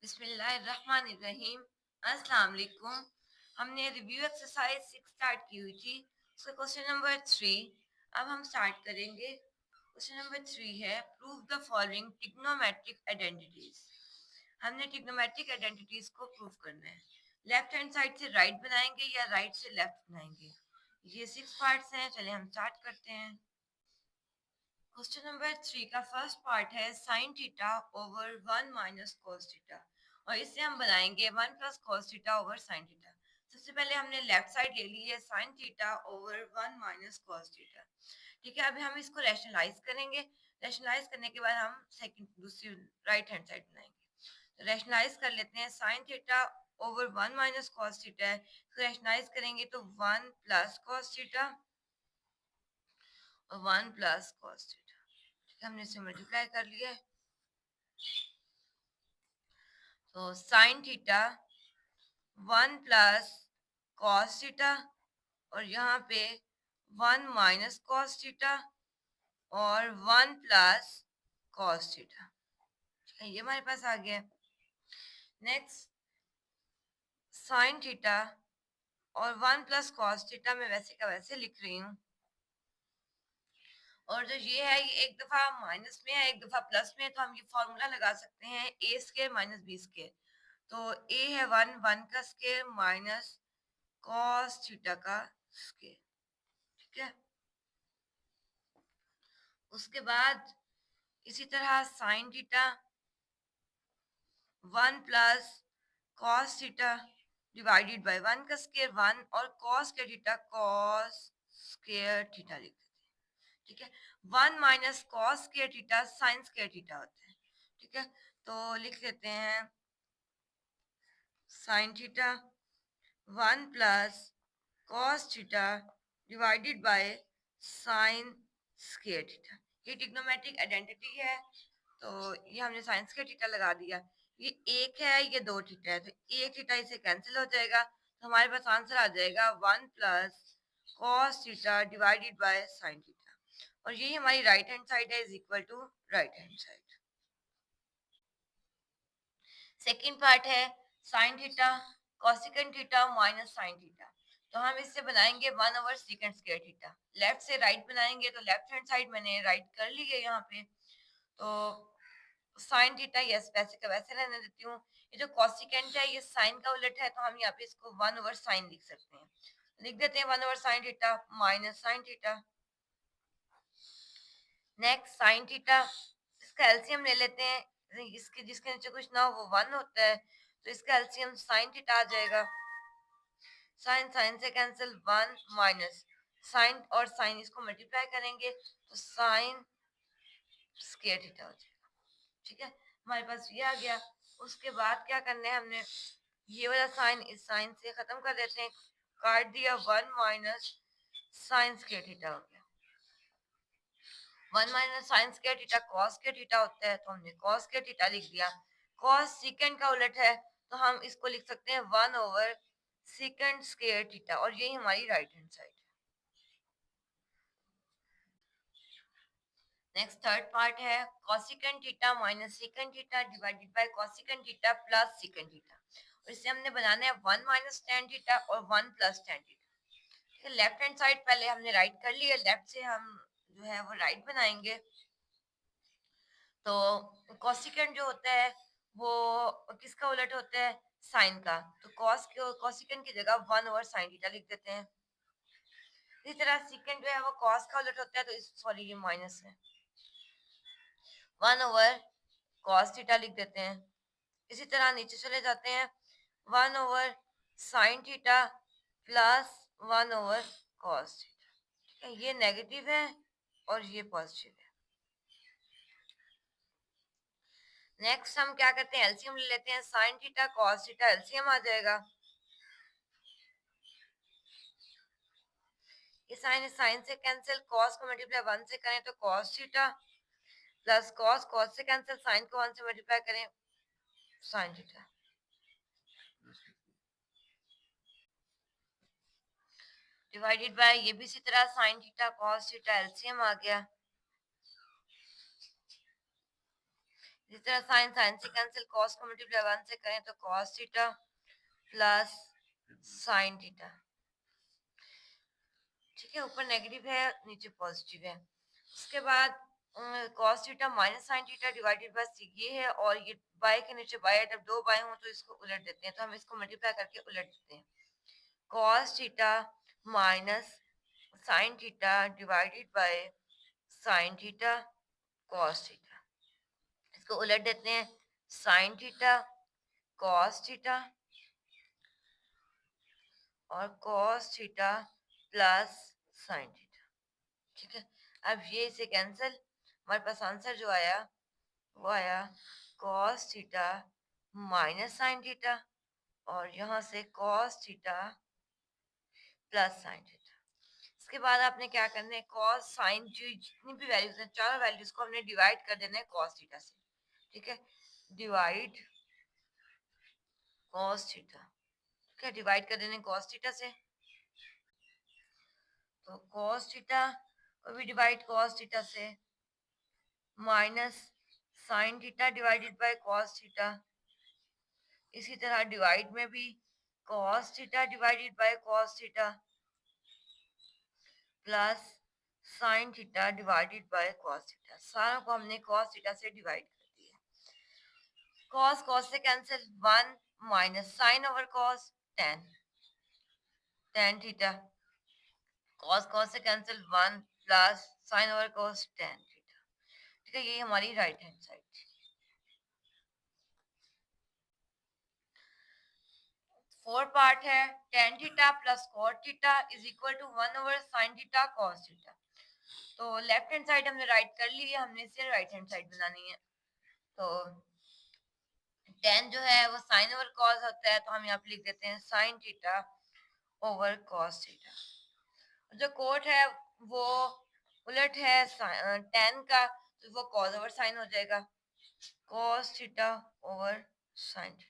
बिस्मिल्लाहिर्रहमानिर्रहीम। अस्सलाम वालेकुम। हमने रिव्यू एक्सरसाइज 6 स्टार्ट की हुई थी, उसका क्वेश्चन नंबर 3 अब हम स्टार्ट करेंगे। क्वेश्चन नंबर 3 है prove the following trigonometric identities. हमने ट्रिग्नोमेट्रिक आइडेंटिटीज को प्रूव करना है। लेफ्ट हैंड साइड से राइट बनाएंगे या राइट से लेफ्ट बनाएंगे। ये 6 पार्ट्स हैं, चलिए हम स्टार्ट करते हैं। क्वेश्चन नंबर 3 का फर्स्ट पार्ट है sine theta over 1 minus cos theta, और इससे हम बनाएंगे 1 plus cos theta over sine theta. सबसे पहले हमने लेफ्ट साइड ले ली है sine theta over 1 minus cos theta. ठीक है, अभी हम इसको रैशनलाइज करेंगे। रैशनलाइज करने के बाद हम सेकंड दूसरी राइट हैंड साइड बनाएंगे। तो रैशनलाइज कर लेते हैं। Sine theta over 1 minus cos theta है, तो रैशनलाइज करेंगे तो 1 प्लस cos थीटा और 1 प्लस cos थीटा। हमने इसे मल्टीप्लाई कर लिया है। तो sine theta 1 plus cos theta और यहाँ पे 1 माइनस कॉस थीटा और 1 प्लस कॉस थीटा, ये हमारे पास आ गया। नेक्स्ट साइन थीटा और 1 प्लस कॉस थीटा मैं वैसे का वैसे लिख रही हूँ, और जो ये है ये एक दफा माइनस में है एक दफा प्लस में है, तो हम ये फॉर्मूला लगा सकते हैं ए स्केयर माइनस बी स्केयर। तो ए है 1 का स्केयर माइनस कॉस थीटा का स्केयर। ठीक है, उसके बाद इसी तरह sine theta 1 plus cos theta divided by 1 का स्केयर 1 और कॉस के थीटा कॉस स्केयर थीटा लिख देते हैं। ठीक है, 1 minus cos square theta sine square theta होता है। ठीक है, तो लिख लेते हैं sine theta 1 plus cos theta divided by sign square theta. ये ट्रिग्नोमेट्रिक आइडेंटिटी है, तो ये हमने साइन स्क्वायर थीटा लगा दिया। ये एक है, ये दो थीटा है, तो एक थीटा इसे कैंसिल हो जाएगा, तो हमारे पास आंसर आ जाएगा 1 plus cos theta divided by sine theta, और यही हमारी राइट हैंड साइड है is equal to right hand side. Second part है sine theta cosecant theta minus sine theta, तो हम इससे बनाएंगे 1 over second square theta. Left से राइट बनाएंगे, तो लेफ्ट हैंड साइड मैंने राइट कर ली है यहाँ पे। तो साइन थीटा यस वैसे का वैसे रहने देती हूँ। ये जो कोसिकेंट है ये साइन का उलट है, तो हम यहाँ पे इसको 1 ओवर साइन लिख सकते हैं। लिख देते हैं 1 over sine theta minus sine theta. Next sine theta, इसका एलसीएम ले लेते हैं। इसके जिसके नीचे कुछ ना हो वो 1 होता है, तो इसका एलसीएम साइन थीटा आ जाएगा। साइन साइन से कैंसिल 1 माइनस साइन और साइन इसको मल्टीप्लाई करेंगे तो साइन स्क्वायर थीटा हो जाएगा। ठीक है, हमारे पास ये आ गया। उसके बाद क्या करना है, हमने ये वाला साइन इस साइन से खत्म कर देते हैं, काट दिया 1 माइनस साइन स्क्वायर थीटा हो गया। 1 minus sign square theta cos square theta होता है, तो हमने कॉस स्क्वायर थीटा लिख दिया। कॉस सीकेंड का उलट है, तो हम इसको लिख सकते हैं 1 ओवर सीकेंड स्क्वायर थीटा, और यही हमारी राइट हैंड साइड है। नेक्स्ट थर्ड पार्ट है cosecant theta minus secant theta divided bye cosecant theta plus secant theta, और इससे हमने बनाना है 1 माइनस टेन थीटा और 1 plus tan theta. Left hand side पहले हमने राइट कर लिया, लेफ्ट से हम जो है वो राइट बनाएंगे। तो कॉसिकेंट जो होता है वो किसका उलट होता है, साइन का, तो कॉसिकेंट की जगह 1 ओवर साइन थीटा लिख देते हैं। इसी तरह सीकेंट जो है वो कॉस का उलट होता है, तो इस सॉरी ये माइनस है, 1 ओवर कॉस थीटा लिख देते हैं। इसी तरह नीचे चले जाते हैं, 1 over sine theta plus 1 over cos theta. ये नेगेटिव है और ये पॉजिटिव है। नेक्स्ट हम क्या करते हैं, एलसीएम ले लेते हैं। Sine theta cos theta LCM आ जाएगा। ये साइन से कैंसिल, कॉस को मल्टीप्लाई 1 से करें तो कॉस थीटा प्लस कॉस से कैंसिल, साइन को 1 से मल्टीप्लाई करें साइन थीटा। डिवाइडेड बाय ये भी इसी तरह sine theta cos theta LCM आ गया। इस तरह साइन साइन से कैंसिल, कॉस को मल्टीप्लाई 1 से करें तो cos theta plus sine theta. ठीक है, ऊपर नेगेटिव है नीचे पॉजिटिव है। उसके बाद cos theta minus sine theta divided by C ये है, और ये बाय के नीचे बाय, जब दो बाय हो तो इसको उलट देते हैं, तो हम इसको मल्टीप्लाई करके उलट देते हैं। Cos theta minus sine theta divided by sine theta cos theta, इसको उलट देते हैं, साइन थीटा कॉस थीटा और cos theta plus sine theta. ठीक है, अब ये इसे कैंसिल, हमारे पास आंसर जो आया वो आया cos theta minus sine theta, और यहाँ से cos theta plus sine theta. इसके बाद आपने क्या करना है, कॉस साइन जो जितनी भी वैल्यूज हैं चारों वैल्यूज को हमने डिवाइड कर देना है कॉस थीटा से। ठीक है, डिवाइड कॉस थीटा, ठीक है, डिवाइड कर देने कॉस थीटा से, तो कॉस थीटा को भी डिवाइड कॉस थीटा से, minus sine theta divided by cos theta, इसी तरह डिवाइड में भी cos theta divided by cos theta plus sine theta divided by cos theta, सारों को हमने कॉस थीटा से डिवाइड कर दिया। कॉस कॉस से cancel, 1 minus sine over cos ten, ten theta, cos cos से cancel 1 plus sine over cos ten theta. ठीक है, ये हमारी राइट हैंड साइड थी। फोर पार्ट है, tan theta plus cot theta is equal to 1 over sine theta cos theta. तो left hand side हमने write कर ली है, हमने इसे राइट हैंड साइड बनानी है। तो टेन जो है वो साइन ओवर कॉस होता है, तो हम यहाँ पे लिख देते हैं sine theta over cos theta. जो कोट है वो उलट है टेन का, तो वो कॉस ओवर साइन हो जाएगा, cos theta over sine theta.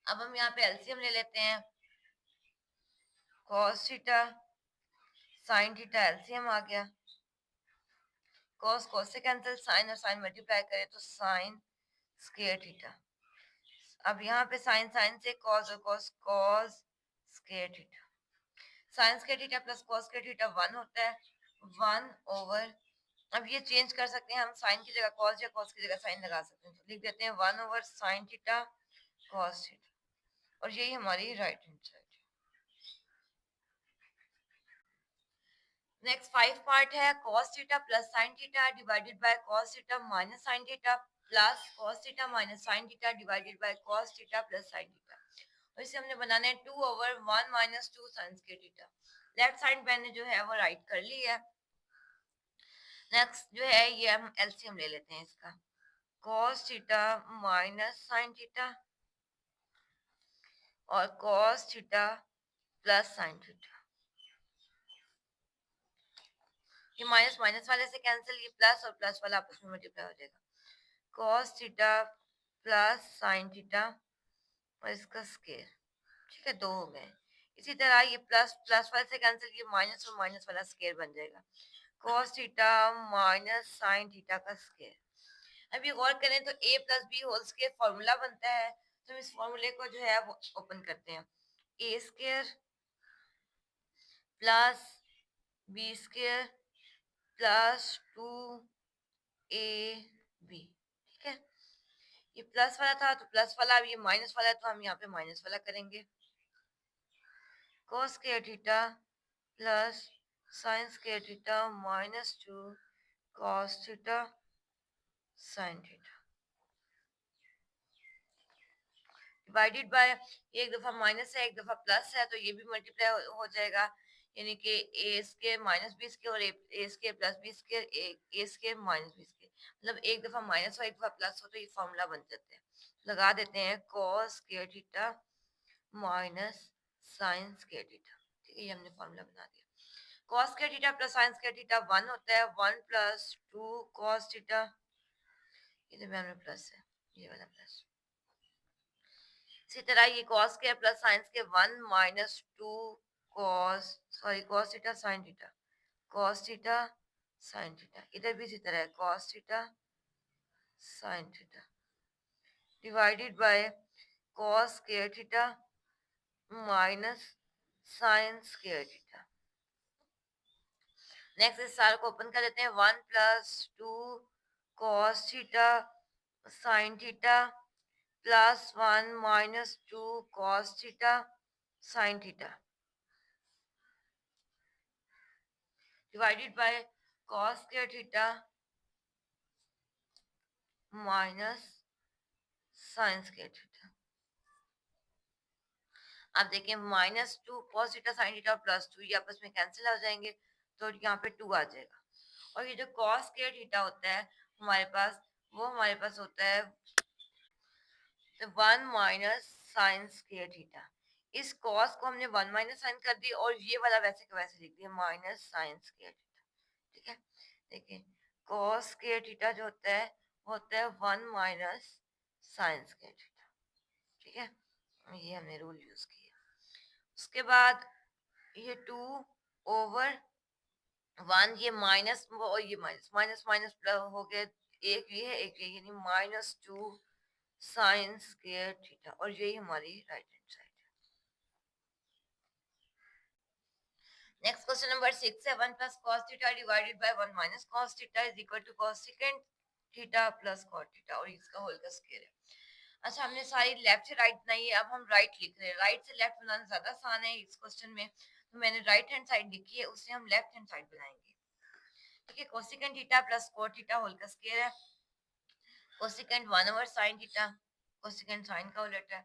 अब हम यहाँ पे एलसीएम ले लेते हैं, cos theta sine theta LCM आ गया, कॉस कॉस से कैंसिल, साइन और साइन मल्टीप्लाई करें तो साइन स्क्वायर थीटा। अब यहाँ पे साइन साइन से कॉस और cos cos square theta, sine square theta plus cos square theta 1 होता है, 1 ओवर, अब ये चेंज कर सकते हैं हम, साइन की जगह कॉस या कॉस की जगह साइन लगा सकते हैं, तो लिख देते हैं 1 over sine theta cos theta, और यही हमारी right hand side. Next five part है, cos theta plus sin theta divided bye cos theta minus sin theta plus cos theta minus sin theta divided bye cos theta plus sin theta, और इसे हमने बनाना है 2 over 1 minus 2 sin square theta. Left side मैंने जो है वो right कर ली है। नेक्स्ट जो है ये हम एलसीएम ले लेते हैं इसका, cos theta minus sin theta और cos theta plus sin theta, ये माइनस माइनस वाले से कैंसिल, ये प्लस और प्लस वाला आपस में मल्टीप्लाई हो जाएगा, cos theta plus sine theta और इसका स्केयर। ठीक है, दो हो गए। इसी तरह ये प्लस प्लस वाले से कैंसिल, ये माइनस और माइनस वाला स्केयर बन जाएगा, cos theta minus sine theta का स्केयर। अब ये गौर करें तो a plus B whole square formula बनता है, तो हम इस फॉर्मूले को जो है वो ओपन करते हैं, a square plus B square plus 2ab। ठीक है, ये प्लस वाला था तो प्लस वाला, अब ये माइनस वाला है तो हम यहाँ पे माइनस वाला करेंगे, cos square theta plus sign square theta minus 2 cos theta sine theta divided bye, एक दफा माइनस है एक दफा प्लस है, तो ये भी मल्टीप्लाई हो जाएगा, यानी कि ए स्क्वायर माइनस बी स्क्वायर और ए स्क्वायर प्लस बी स्क्वायर, ए स्क्वायर माइनस बी स्क्वायर, मतलब एक दफा माइनस हो एक दफा प्लस हो, तो ये फॉर्मूला बन जाते हैं। लगा देते हैं cos square theta minus sign square theta. ठीक है, ये हमने फॉर्मूला बना दिया। cos square theta plus sin square theta 1 होता है, 1 प्लस 2 cos थीटा, इधर में हमने प्लस है, ये वाला प्लस। इसी तरह ये cos square plus sin square 1 minus 2 cos theta sin theta, cos theta sin theta, इधर भी इसी तरह है cos theta sine theta divided by cos square theta minus sign square theta. Next इस सार को ओपन कर देते हैं। 1 + 2 cos theta sine theta +1 - 2 cos theta sine theta divided bye cos square theta minus sign square theta. अब देखिए -2 cos theta sine theta और +2 ये आपस में कैंसिल हो जाएंगे, तो यहाँ पे 2 आ जाएगा। और ये जो cos स्क्वायर थीटा होता है हमारे पास, वो हमारे पास होता है 1 माइनस साइन स्क्वायर थीटा। इस cos को हमने 1 माइनस साइन कर दी और ये वाला वैसे का वैसे लिख दिया माइनस साइन स्क्वायर थीटा। ठीक है, देखिए cos स्क्वायर थीटा जो होता है वो होता है 1 माइनस साइन स्क्वायर थीटा। ठीक है, ये हमने रूल यूज किया। उसके बाद ये 2/1, ये माइनस और ये माइनस माइनस माइनस हो गया, एक ये है एक ये, यानी -2 साइन स्क्वायर थीटा, और यही हमारी राइट हैंड साइड है। नेक्स्ट क्वेश्चन नंबर 6 है। 1 + cos theta divided by 1 - cos theta is equal to cos second theta plus cot theta, और इसका होल का स्क्वायर है। अच्छा, हमने सारी लेफ्ट से राइट बनाई है, अब हम राइट लिख रहे हैं। राइट से लेफ्ट बनाना ज्यादा आसान है इस क्वेश्चन में, तो मैंने राइट हैंड साइड लिखी है, उससे हम लेफ्ट हैंड साइड बनाएंगे। ठीक है, cosecant theta plus cot theta whole का स्क्वायर है। Cosecant 1/sin theta, cosecant sine का उलट है,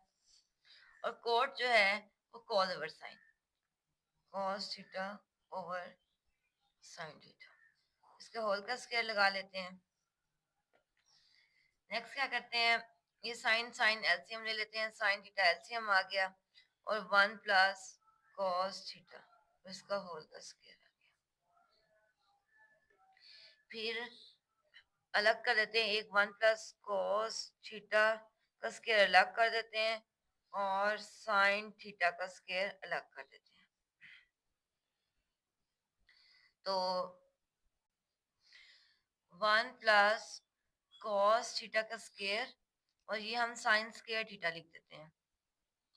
और cot जो है वो cos/sin, cos theta over sine theta, इसके होल का स्क्वायर लगा लेते हैं। नेक्स्ट क्या करते हैं, ये साइन साइन एलसीएम ले लेते हैं। साइन थीटा एलसीएम आ गया, और 1 + cos थीटा, इसका होल का स्क्वायर आ गया। फिर अलग कर देते हैं, एक 1 + cos थीटा का स्क्वायर अलग कर देते हैं, और साइन थीटा का स्क्वायर अलग कर देते हैं। तो 1 + cos थीटा का स्क्वायर, और ये हम साइन स्क्वायर थीटा लिख देते हैं।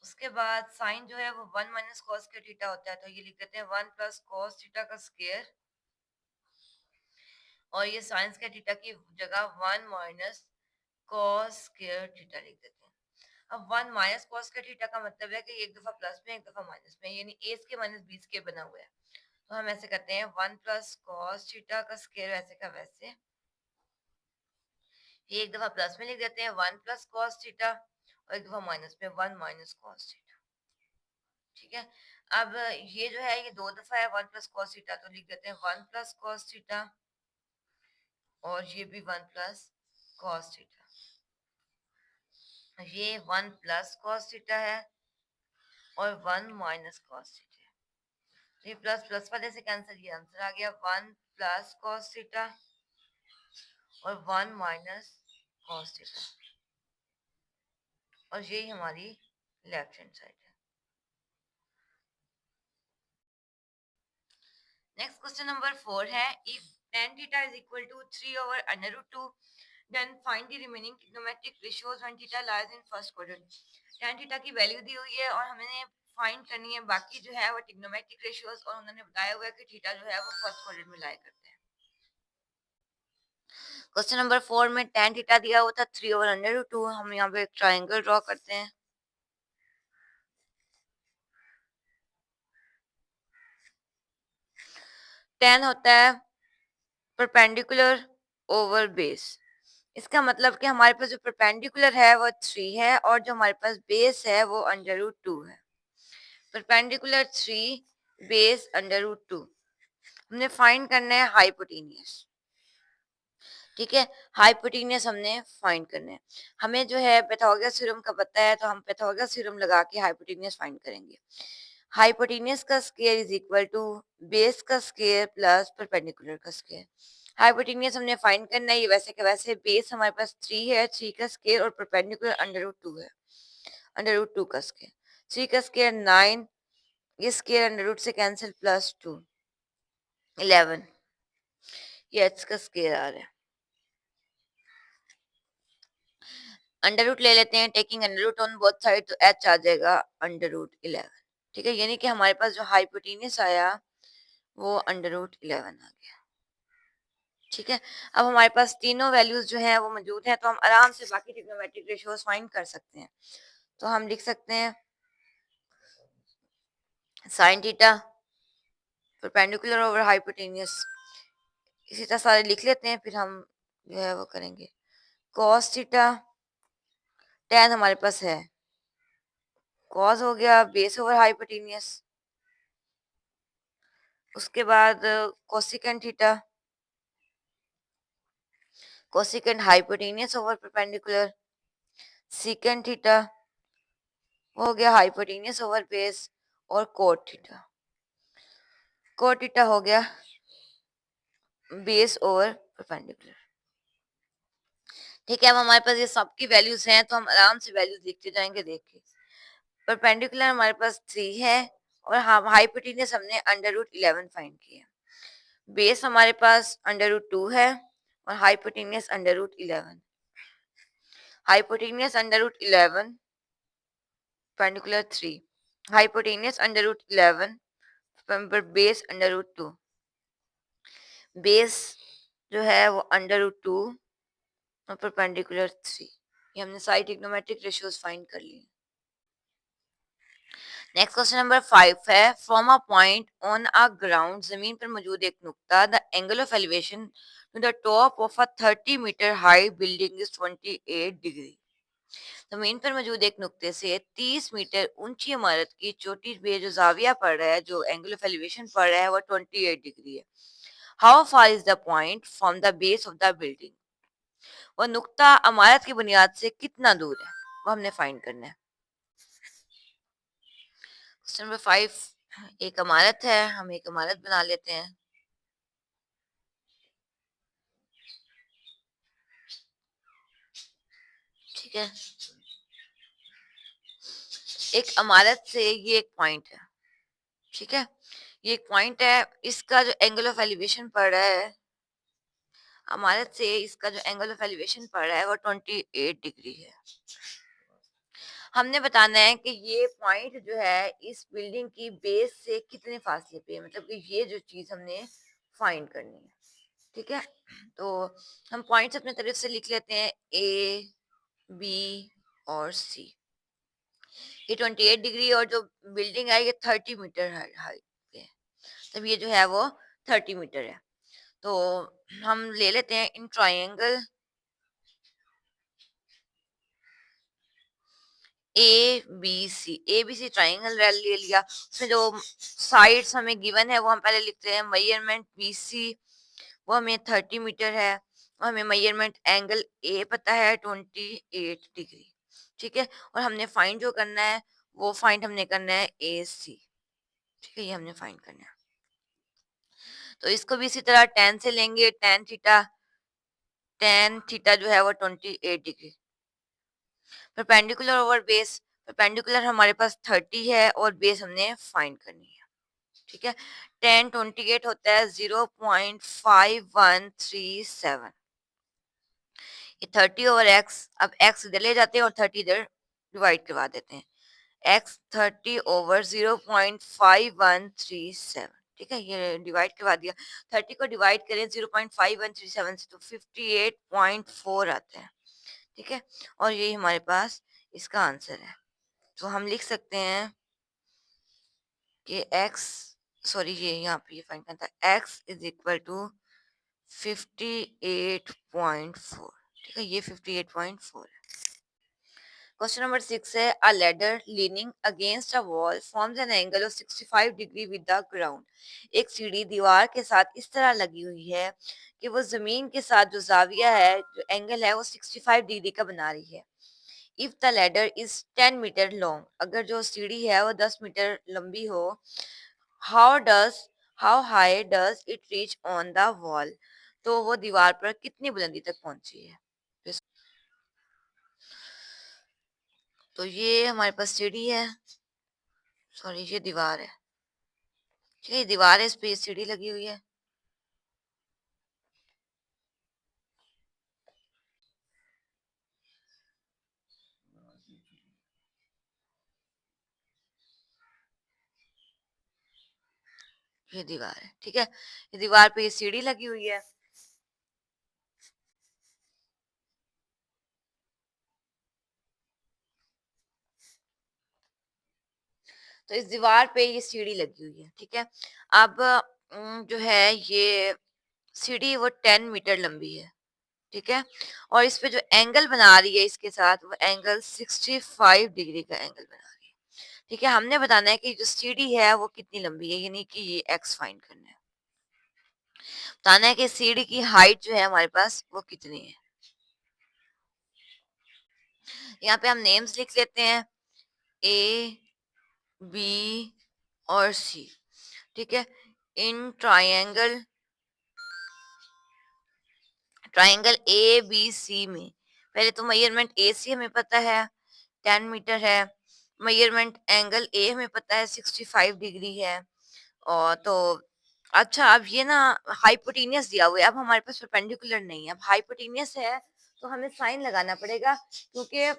उसके बाद साइन जो है वो 1 - cos स्क्वायर थीटा होता है, तो ये लिख देते हैं 1 + cos थीटा का स्क्वायर, और ये साइन स्क्वायर थीटा की जगह 1 - cos स्क्वायर थीटा लिख देते हैं। अब 1 - cos स्क्वायर थीटा का मतलब है कि एक दफा प्लस में एक दफा माइनस में, यानी a के - b के बना हुआ है। तो हम ऐसे करते हैं 1 + cos थीटा का स्क्वायर वैसे का वैसे, एक दफा प्लस में लिख देते हैं 1 + cos थीटा, और एक दफा माइनस में 1 - cos थीटा। ठीक है, अब ये जो है ये दो दफा है 1 + cos थीटा, तो लिख देते हैं 1 + cos थीटा, और ये भी 1 + cos थीटा। ये 1 + cos थीटा है, और 1 - cos थीटा है। तो ये प्लस प्लस वाले से कैंसिल, ये आंसर आ गया 1 + cos थीटा और 1 - cos थीटा, और यही हमारी लेफ्ट हैंड साइड है। नेक्स्ट क्वेश्चन नंबर 4 है। If tan theta is equal to 3/√2, then find the remaining trigonometric ratios when theta lies in first quadrant. tan theta की value दी हुई है और हमने फाइंड करनी है बाकी जो है वो ट्रिग्नोमेट्रिक रेशियोज, और उन्होंने बताया हुआ है कि थीटा जो है वो फर्स्ट क्वाड्रेंट में लाई करते हैं। क्वेश्चन नंबर 4 में tan थीटा दिया हुआ था 3/√2। हम यहाँ पे एक ट्राइंगल ड्रॉ करते हैं। tan होता है परपेंडिकुलर ओवर बेस। इसका मतलब कि हमारे पास जो परपेंडिकुलर है वो 3 है, और जो हमारे पास बेस है वो √2 है। Perpendicular 3, base √2। हमने फाइंड करना है हाइपोटेनियस। ठीक है, हाइपोटेनियस हमने फाइंड करना है। हमें जो है पाइथागोरस थ्योरम का पता है, तो हम पाइथागोरस थ्योरम लगा के हाइपोटेनियस फाइंड करेंगे। हाइपोटेनियस का square is equal to base का स्क्वायर प्लस परपेंडिकुलर का स्क्वायर। हाइपोटेनियस हमने फाइंड करना है, ये वैसे के वैसे बेस हमारे पास 3 है, 3 का स्क्वायर, और परपेंडिकुलर √2 है, √2 का स्क्वायर। 3 का स्क्वायर 9, ये स्क्वायर √रूट से कैंसिल, +2 11, ये h का स्क्वायर आ रहा है। अंडर रूट ले लेते हैं, taking under root on both side, तो एच आ जाएगा अंडर रूट 11। ठीक है, यानी कि हमारे पास जो हाइपोटेनियस आया वो अंडर रूट 11 आ गया। ठीक है, अब हमारे पास तीनों वैल्यूज जो है वो मौजूद हैं, तो हम आराम से बाकी ट्रिग्नोमेट्रिक रेशियोज फाइंड कर सकते हैं। तो हम लिख सकते हैं sine theta perpendicular over hypotenuse, इसी तरह सारे लिख लेते हैं, फिर हम जो है वो करेंगे। कॉस थीटा, टेन हमारे पास है, कॉस हो गया बेस ओवर हाइपोटेनियस, उसके बाद cosecant theta, cosecant hypotenuse over perpendicular, secant theta हो गया हाइपोटेनियस ओवर बेस, और कोट थीटा, कोट थीटा हो गया बेस ओवर परपेंडिकुलर। ठीक है, अब हमारे पास ये सबकी वैल्यूज हैं, तो हम आराम से वैल्यूज लिखते जाएंगे। देखिए, परपेंडिकुलर हमारे पास 3 है, और हम हाइपोटेनियस हमने अंडर रूट 11 फाइंड किया। बेस हमारे पास अंडर रूट 2 है, और hypotenuse under root 11। Hypotenuse under root 11 perpendicular 3, hypotenuse under root 11 पर बेस अंडर रूट 2, बेस जो है वो अंडर रूट 2 और परपेंडिकुलर 3। ये हमने सारी ट्रिग्नोमेट्रिक रेशियोज फाइंड कर लिए। नेक्स्ट क्वेश्चन नंबर 5 है, from a point on a ground, जमीन पर मौजूद एक नुक्ता, the angle of elevation to the top of a 30 metre high building is 28 degree. जमीन पर मौजूद एक नुक्ते से 30 मीटर ऊंची इमारत की चोटी पे जो जाविया पड़ रहा है, जो एंगल ऑफ एलिवेशन पड़ रहा है, वो 28 डिग्री है। How far is the point from the base of the building, वो नुक्ता इमारत की बुनियाद से कितना दूर है, वो हमने फाइंड करना है। क्वेश्चन नंबर 5, एक इमारत है, हम एक इमारत बना लेते हैं। ठीक है, एक इमारत से ये एक पॉइंट है। ठीक है, ये एक पॉइंट है, इसका जो एंगल ऑफ एलिवेशन पड़ रहा है, इमारत से इसका जो एंगल ऑफ एलिवेशन पड़ रहा है वो 28 डिग्री है। हमने बताना है कि ये पॉइंट जो है इस बिल्डिंग की बेस से कितने फासले पे है, मतलब कि ये जो चीज हमने फाइंड करनी है। ठीक है, तो हम पॉइंट्स अपने तरफ से लिख लेते हैं, ए, बी और सी। ये 28 डिग्री, और जो बिल्डिंग है ये 30 मीटर हाइट पे है, तब ये जो है वो 30 मीटर है। तो हम ले लेते हैं in triangle A B C triangle ले लिया, उसमें जो साइड्स हमें गिवन है वो हम पहले लिखते हैं। मेजरमेंट बी सी वो हमें 30 मीटर है, और हमें मेजरमेंट एंगल ए पता है 28 डिग्री। ठीक है, और हमने फाइंड जो करना है वो फाइंड हमने करना है ए सी। ठीक है, ये हमने फाइंड करना है। तो इसको भी इसी तरह टेन से लेंगे, टेन थीटा जो है वो 28 degree. Perpendicular over base, perpendicular हमारे पास 30 है, और बेस हमने फाइंड करनी है। ठीक है, 10 28 होता है 0.5137, ये 30 ओवर एक्स, अब एक्स इधर ले जाते हैं और 30 इधर डिवाइड करवा देते हैं, एक्स 30 ओवर 0.5137। ठीक है, ये डिवाइड करवा दिया, 30 को डिवाइड करें 0.5137 से तो 58.4 आता है। ठीक है, और ये हमारे पास इसका आंसर है। तो हम लिख सकते हैं कि x, सॉरी ये यहाँ पे ये फाइंड करना था, x इज इक्वल टू 58.4। ठीक है, ये 58.4 है। क्वेश्चन नंबर 6 है, अ ladder leaning against a wall forms an angle of 65 degree with the ground. एक सीढ़ी दीवार के साथ इस तरह लगी हुई है कि वो जमीन के साथ जो जाविया है, जो एंगल है, वो 65 डिग्री का बना रही है। If the ladder is 10 metre long, अगर जो सीढ़ी है वो 10 मीटर लंबी हो, how does how high does it reach on the wall, तो वो दीवार पर कितनी बुलंदी तक पहुंची है। तो ये हमारे पास सीढ़ी है, सॉरी ये दीवार है। ठीक है, ये दीवार है, इस पे सीढ़ी लगी हुई है। ये दीवार है, ठीक है। ये दीवार पे ये सीढ़ी लगी हुई है। तो इस दीवार पे ये सीढ़ी लगी हुई है, ठीक है। अब जो है ये सीढ़ी वो 10 मीटर लंबी है, ठीक है। और इस पे जो एंगल बना रही है इसके साथ वो एंगल 65 डिग्री का एंगल बना रही है, ठीक है। हमने बताना है कि जो सीढ़ी है वो कितनी लंबी है, यानी कि ये एक्स फाइंड करना है। बताना है कि सीढ़ी की हाइट जो है हमारे पास वो कितनी है। यहाँ पे हम नेम्स लिख लेते हैं, ए बी और सी, ठीक है। In triangle triangle A B C में पहले तो मेजरमेंट ए सी हमें पता है 10 मीटर है। मेजरमेंट एंगल ए हमें पता है 65 डिग्री है। और तो अच्छा, अब ये ना हाइपोटेनियस दिया हुआ है, अब हमारे पास परपेंडिकुलर नहीं है। अब हाइपोटेनियस है तो हमें साइन लगाना पड़ेगा, क्योंकि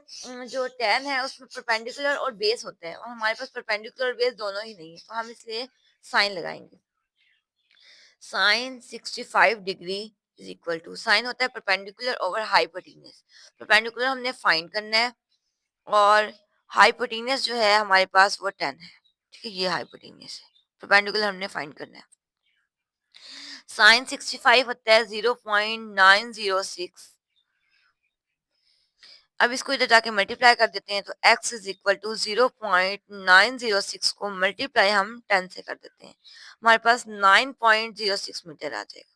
जो टेन है उसमें परपेंडिकुलर और बेस होते हैं, और हमारे पास परपेंडिकुलर और बेस दोनों ही नहीं है, तो हम इसलिए साइन लगाएंगे। Sine 65 degree is equal to, sine होता है परपेंडिकुलर ओवर हाइपोटेनियस। परपेंडिकुलर हमने फाइंड करना है, और हाइपोटेनियस जो है हमारे पास वो 10 है, ठीक है। ये हाइपोटेनियस है, परपेंडिकुलर हमने फाइंड करना है। साइन 65 होता है 0.906। अब इसको इधर जाके मल्टीप्लाई कर देते हैं, तो x इज इक्वल टू 0.906 को मल्टीप्लाई हम 10 से कर देते हैं, हमारे पास 9.06 मीटर आ जाएगा।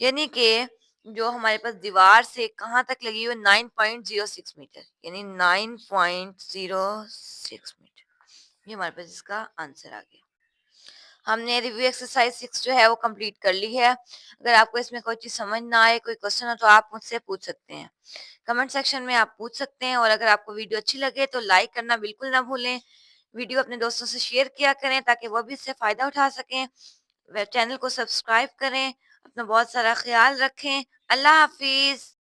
यानी कि जो हमारे पास दीवार से कहाँ तक लगी हुई है 9.06 मीटर, यानी 9.06 मीटर। ये हमारे पास इसका आंसर आ गया। हमने रिव्यू एक्सरसाइज 6 जो है वो कंप्लीट कर ली है। अगर आपको इसमें कोई चीज़ समझ ना आए, कोई क्वेश्चन हो, तो आप मुझसे पूछ सकते हैं, कमेंट सेक्शन में आप पूछ सकते हैं। और अगर आपको वीडियो अच्छी लगे तो लाइक करना बिल्कुल ना भूलें। वीडियो अपने दोस्तों से शेयर किया करें ताकि वो भी इससे फ़ायदा उठा सकें। चैनल को सब्सक्राइब करें। अपना बहुत सारा ख्याल रखें। अल्लाह हाफिज़।